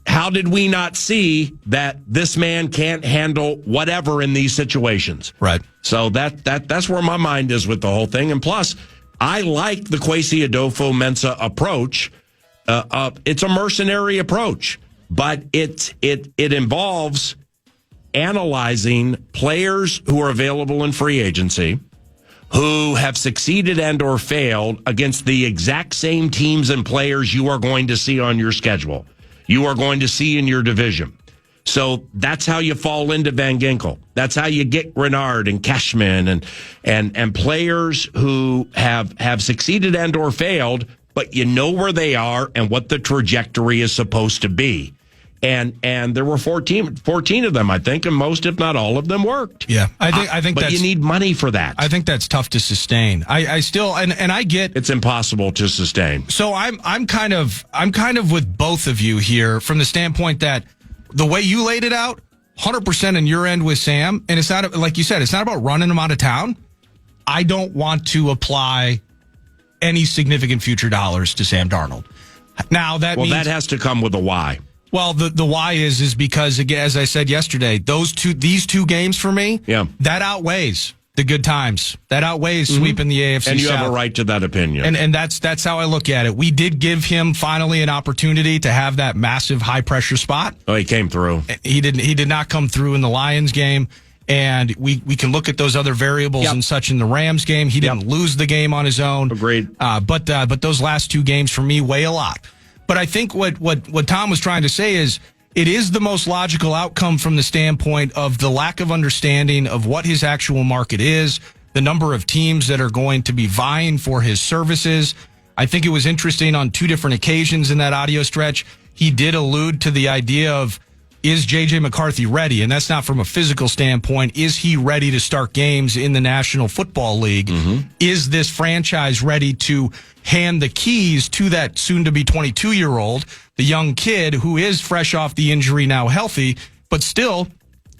How did we not see that this man can't handle whatever in these situations? Right. So that's where my mind is with the whole thing. And plus, I like the Kwesi Adolfo-Mensah approach. It's a mercenary approach, but it involves analyzing players who are available in free agency, who have succeeded and or failed against the exact same teams and players you are going to see on your schedule. You are going to see in your division. So that's how you fall into Van Ginkel. That's how you get Renard and Cashman and players who have succeeded and or failed, but you know where they are and what the trajectory is supposed to be. And there were 14 of them, I think, and most, if not all of them, worked. Yeah, I think but you need money for that. I think that's tough to sustain. I still and I get it's impossible to sustain. So I'm kind of with both of you here from the standpoint that the way you laid it out, 100% on your end with Sam, and it's not, like you said, it's not about running him out of town. I don't want to apply any significant future dollars to Sam Darnold. Now that means, that has to come with a why. Well, the why is because, again, as I said yesterday, these two games for me, that outweighs the good times. That outweighs sweeping the AFC South. And you have a right to that opinion. And that's how I look at it. We did give him finally an opportunity to have that massive high pressure spot. Oh, he came through. He did not come through in the Lions game. And we can look at those other variables and such in the Rams game. He didn't lose the game on his own. Agreed. But those last two games for me weigh a lot. But I think what Tom was trying to say is it is the most logical outcome from the standpoint of the lack of understanding of what his actual market is, the number of teams that are going to be vying for his services. I think it was interesting on two different occasions in that audio stretch. He did allude to the idea of, is J.J. McCarthy ready? And that's not from a physical standpoint. Is he ready to start games in the National Football League? Mm-hmm. Is this franchise ready to hand the keys to that soon-to-be 22-year-old, the young kid who is fresh off the injury, now healthy, but still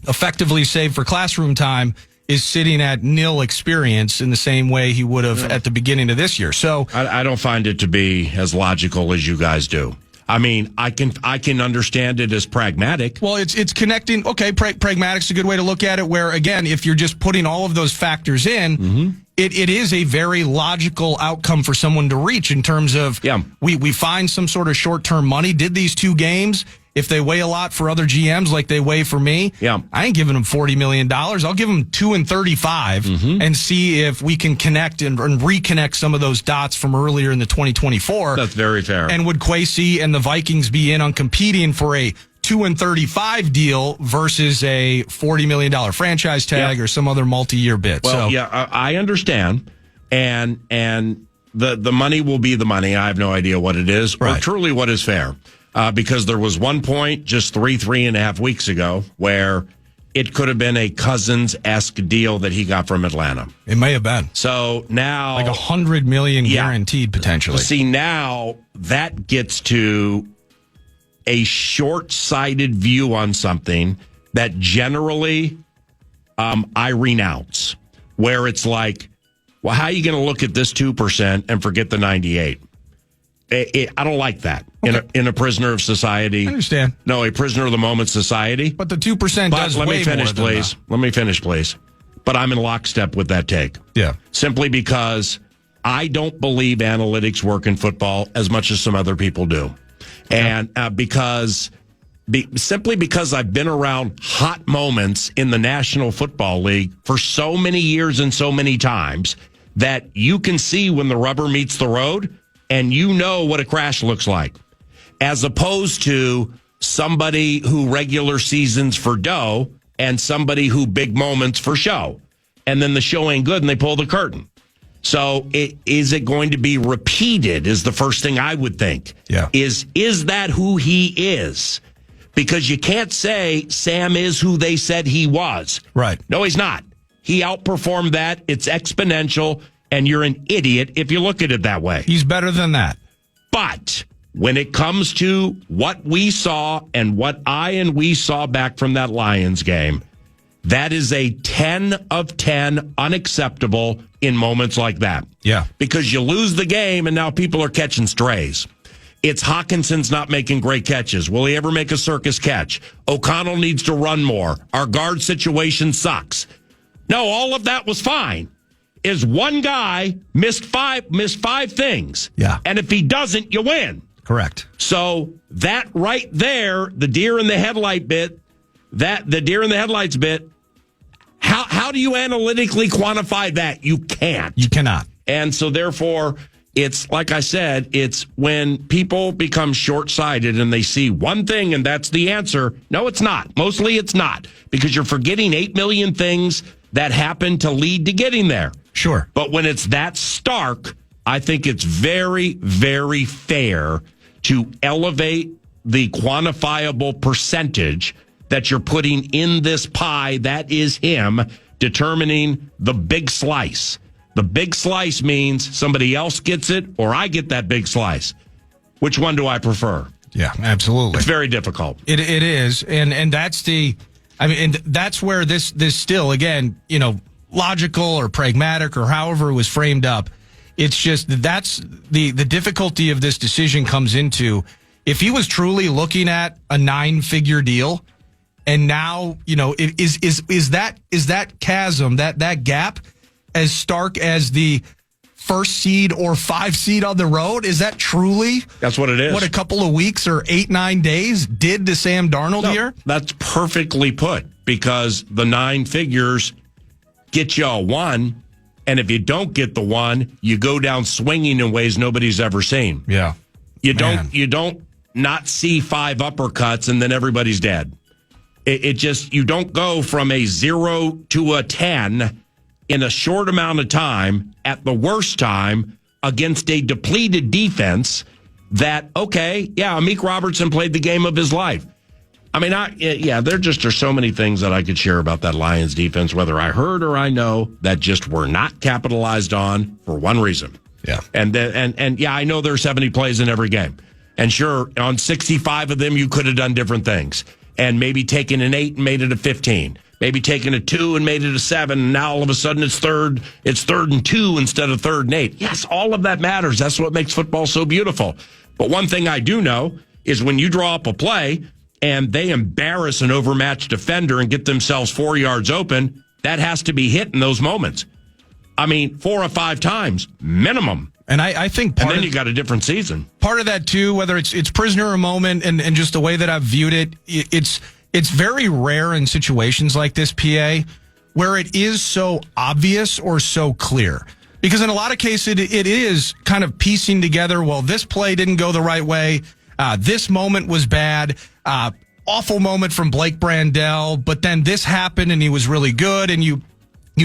effectively, save for classroom time, is sitting at nil experience in the same way he would have at the beginning of this year. So I don't find it to be as logical as you guys do. I mean, I can understand it as pragmatic. Well, it's connecting. Okay, pragmatic's a good way to look at it, where, again, if you're just putting all of those factors in, it is a very logical outcome for someone to reach in terms of we find some sort of short-term money. Did these two games, if they weigh a lot for other GMs like they weigh for me, I ain't giving them $40 million. I'll give them $2 and $35 and see if we can connect and reconnect some of those dots from earlier in the 2024. That's very fair. And would Kwesi and the Vikings be in on competing for a $2 and $35 deal versus a $40 million franchise tag or some other multi-year bid? Well, I understand. And the money will be the money. I have no idea what it is or truly what is fair. Because there was one point just 3.5 weeks ago where it could have been a Cousins-esque deal that he got from Atlanta. It may have been. So now, like $100 million guaranteed potentially. See, now that gets to a short-sighted view on something that generally I renounce, where it's like, well, how are you going to look at this 2% and forget the 98? I don't like that in a prisoner of society. I understand. No, a prisoner of the moment society. But the 2% does let way me finish, more please. Let me finish, please. But I'm in lockstep with that take. Yeah. Simply because I don't believe analytics work in football as much as some other people do, and simply because I've been around hot moments in the National Football League for so many years and so many times that you can see when the rubber meets the road. And you know what a crash looks like, as opposed to somebody who regular seasons for dough and somebody who big moments for show. And then the show ain't good and they pull the curtain. So is it going to be repeated is the first thing I would think. Yeah. Is that who he is? Because you can't say Sam is who they said he was. Right. No, he's not. He outperformed that. It's exponential. And you're an idiot if you look at it that way. He's better than that. But when it comes to what we saw and what we saw back from that Lions game, that is a 10 of 10 unacceptable in moments like that. Yeah. Because you lose the game and now people are catching strays. It's Hawkinson's not making great catches. Will he ever make a circus catch? O'Connell needs to run more. Our guard situation sucks. No, all of that was fine. Is one guy missed five things. Yeah. And if he doesn't, you win. Correct. So that right there, the deer in the headlight bit, how do you analytically quantify that? You can't. You cannot. And so therefore, It's like I said, it's when people become short-sighted and they see one thing and that's the answer. No, it's not. Mostly it's not, because you're forgetting 8 million things that happen to lead to getting there. Sure. But when it's that stark, I think it's very, very fair to elevate the quantifiable percentage that you're putting in this pie. That is him determining the big slice. The big slice means somebody else gets it or I get that big slice. Which one do I prefer? Yeah, absolutely. It's very difficult. It is. And that's and that's where this still, again, logical or pragmatic or however it was framed up. It's just that's the difficulty of this decision comes into if he was truly looking at a 9-figure deal and now, is that chasm, that gap as stark as the first seed or 5 seed on the road? Is that truly that's what it is? What a couple of weeks or 8-9 days did to Sam Darnold here? That's perfectly put, because the 9 figures get you a 1, and if you don't get the 1, you go down swinging in ways nobody's ever seen. Yeah, you don't not see 5 uppercuts and then everybody's dead. It just, you don't go from a 0 to a 10 in a short amount of time at the worst time against a depleted defense that, Amik Robertson played the game of his life. I mean, there just are so many things that I could share about that Lions defense, whether I heard or I know, that just were not capitalized on for one reason. Yeah. And I know there are 70 plays in every game. And sure, on 65 of them, you could have done different things and maybe taken an 8 and made it a 15. Maybe taking a 2 and made it a 7, and now all of a sudden it's third and 2 instead of 3rd and 8. Yes, all of that matters. That's what makes football so beautiful. But one thing I do know is when you draw up a play and they embarrass an overmatched defender and get themselves 4 yards open, that has to be hit in those moments. I mean, 4 or 5 times minimum. And I think and then you got a different season. Part of that too, whether it's prisoner or moment, and just the way that I've viewed it, it's very rare in situations like this, PA, where it is so obvious or so clear. Because in a lot of cases, it is kind of piecing together, well, this play didn't go the right way. This moment was bad. Awful moment from Blake Brandel. But then this happened and he was really good. And you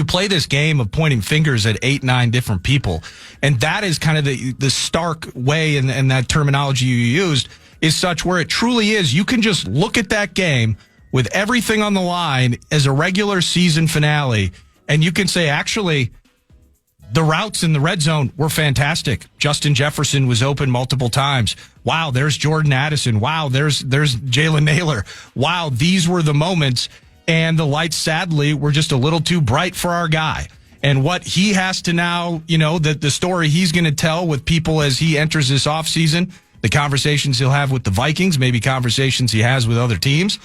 play this game of pointing fingers at 8-9 different people. And that is kind of the stark way, and that terminology you used is such where it truly is. You can just look at that game with everything on the line as a regular season finale, and you can say, actually, the routes in the red zone were fantastic. Justin Jefferson was open multiple times. Wow, there's Jordan Addison. Wow, there's Jalen Naylor. Wow, these were the moments, and the lights, sadly, were just a little too bright for our guy. And what he has to now, the story he's going to tell with people as he enters this offseason, the conversations he'll have with the Vikings, maybe conversations he has with other teams.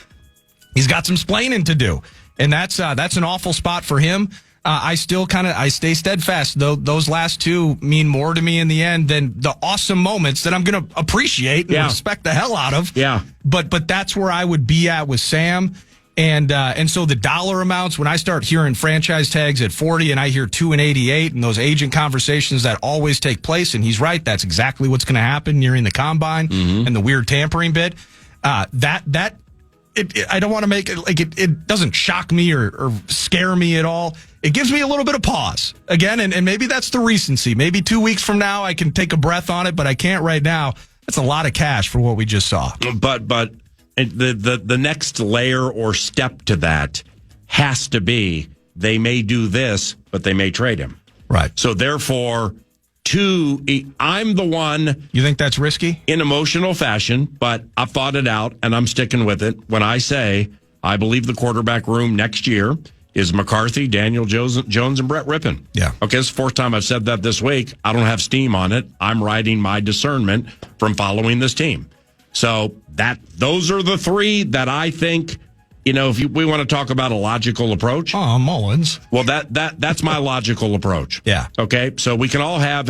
He's got some splaining to do, and that's an awful spot for him. I stay steadfast, though. Those last 2 mean more to me in the end than the awesome moments that I'm going to appreciate and respect the hell out of. Yeah. But that's where I would be at with Sam. And so the dollar amounts, when I start hearing franchise tags at 40 and I hear 2 and 88 and those agent conversations that always take place, and he's right, that's exactly what's going to happen nearing the combine and the weird tampering bit. I don't want to make it like it doesn't shock me or scare me at all. It gives me a little bit of pause again. And maybe that's the recency. Maybe 2 weeks from now I can take a breath on it, but I can't right now. That's a lot of cash for what we just saw. But the next layer or step to that has to be they may do this, but they may trade him. Right. So therefore, I'm the one. You think that's risky? In emotional fashion, but I've thought it out and I'm sticking with it when I say I believe the quarterback room next year is McCarthy, Daniel Jones, and Brett Rippon. Yeah. Okay, it's the 4th time I've said that this week. I don't have steam on it. I'm riding my discernment from following this team. So those are the 3 that I think, if we want to talk about a logical approach. Oh, Mullins. Well, that's my logical approach. Yeah. Okay, so we can all have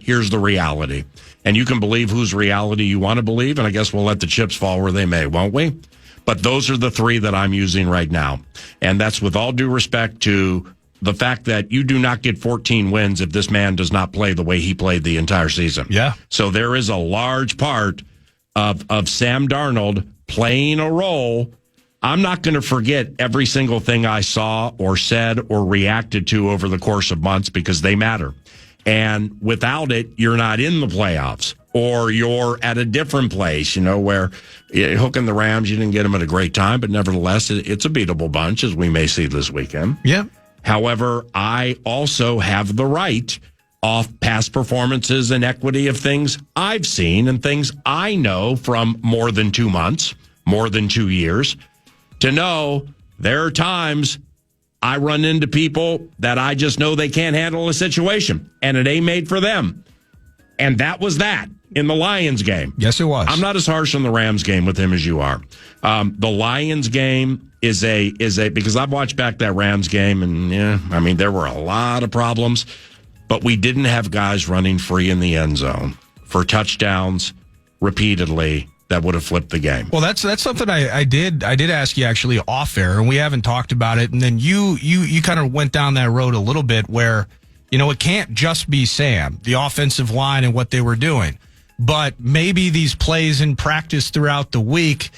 here's the reality. And you can believe whose reality you want to believe, and I guess we'll let the chips fall where they may, won't we? But those are the 3 that I'm using right now. And that's with all due respect to the fact that you do not get 14 wins if this man does not play the way he played the entire season. Yeah. So there is a large part of Sam Darnold playing a role. I'm not going to forget every single thing I saw or said or reacted to over the course of months because they matter. And without it, you're not in the playoffs or you're at a different place, where hooking the Rams, you didn't get them at a great time, but nevertheless, it's a beatable bunch, as we may see this weekend. Yeah. However, I also have the right off past performances and equity of things I've seen and things I know from more than 2 months, more than 2 years, to know there are times I run into people that I just know they can't handle a situation, and it ain't made for them. And that was that in the Lions game. Yes, it was. I'm not as harsh on the Rams game with him as you are. The Lions game is a because I've watched back that Rams game, and there were a lot of problems, but we didn't have guys running free in the end zone for touchdowns repeatedly that would have flipped the game. Well, that's something I did ask you actually off air, and we haven't talked about it. And then you kind of went down that road a little bit where, it can't just be Sam, the offensive line and what they were doing, but maybe these plays in practice throughout the week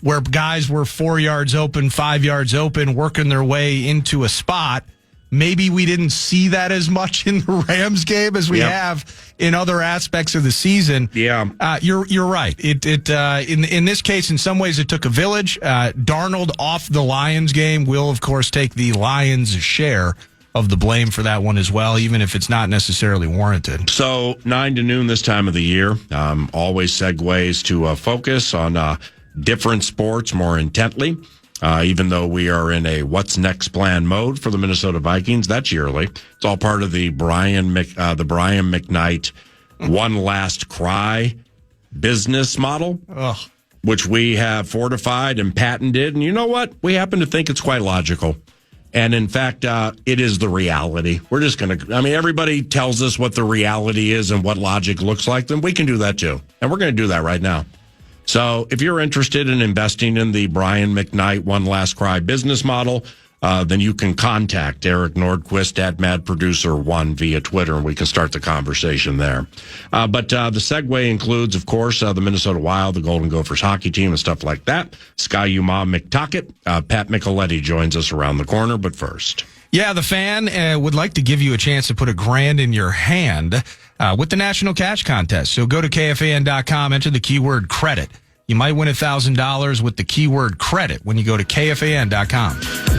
where guys were 4 yards open, 5 yards open, working their way into a spot. Maybe we didn't see that as much in the Rams game as we have in other aspects of the season. Yeah, you're right. In this case, in some ways, it took a village. Darnold off the Lions game will, of course, take the Lions' share of the blame for that one as well, even if it's not necessarily warranted. So 9 to noon this time of the year, always segues to focus on different sports more intently. Even though we are in a what's next plan mode for the Minnesota Vikings, that's yearly. It's all part of the Brian McKnight one last cry business model, which we have fortified and patented. And you know what? We happen to think it's quite logical. And in fact, it is the reality. We're just going to, everybody tells us what the reality is and what logic looks like, then we can do that too. And we're going to do that right now. So if you're interested in investing in the Brian McKnight One Last Cry business model, then you can contact Eric Nordquist at Mad Producer 1 via Twitter, and we can start the conversation there. But the segue includes, of course, the Minnesota Wild, the Golden Gophers hockey team, and stuff like that. Sky Uma McTockett, Pat Micheletti joins us around the corner, but first. Yeah, the fan would like to give you a chance to put $1,000 in your hand with the National Cash Contest. So go to KFAN.com, enter the keyword credit. You might win $1,000 with the keyword credit when you go to KFAN.com.